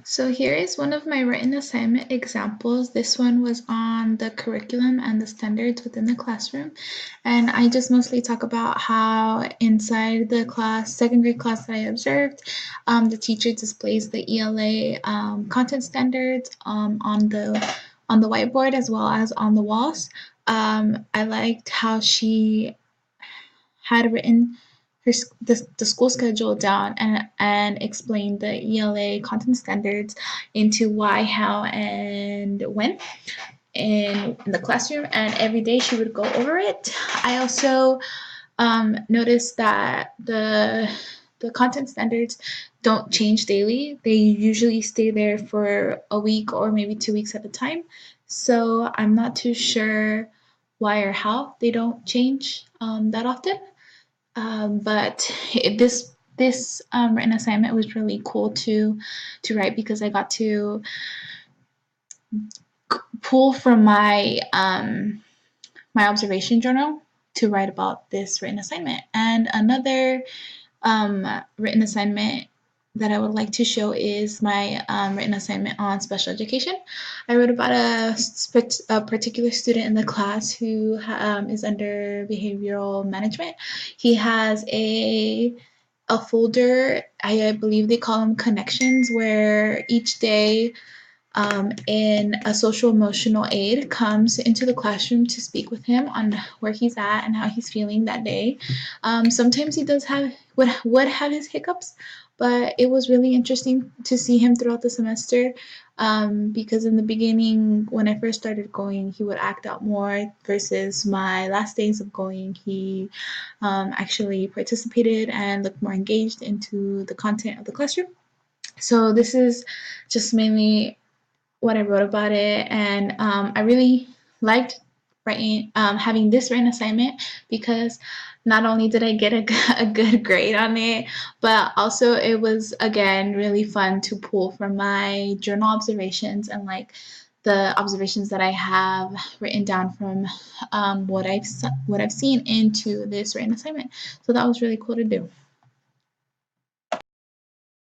So here is one of my written assignment examples. This one was on the curriculum and the standards within the classroom. And I just mostly talk about how inside the class, second grade class that I observed, the teacher displays the ELA content standards on the whiteboard as well as on the walls. I liked how she had written the school schedule down and explained the ELA content standards into why, how, and when in the classroom. And every day she would go over it. I also noticed that the content standards don't change daily. They usually stay there for a week or maybe 2 weeks at a time. So I'm not too sure why or how they don't change that often. But this written assignment was really cool to write because I got to pull from my observation journal to write about this written assignment. And another written assignment that I would like to show is my written assignment on special education. I wrote about a particular student in the class who is under behavioral management. He has a folder, I believe they call them connections, where each day and a social emotional aide comes into the classroom to speak with him on where he's at and how he's feeling that day. Sometimes he does have would have his hiccups, but it was really interesting to see him throughout the semester. Because in the beginning, when I first started going, he would act out more. Versus my last days of going, he actually participated and looked more engaged into the content of the classroom. So this is just mainly what I wrote about it, and I really liked writing, having this written assignment because not only did I get a good grade on it, but also it was again really fun to pull from my journal observations and like the observations that I have written down from what I've seen into this written assignment. So that was really cool to do.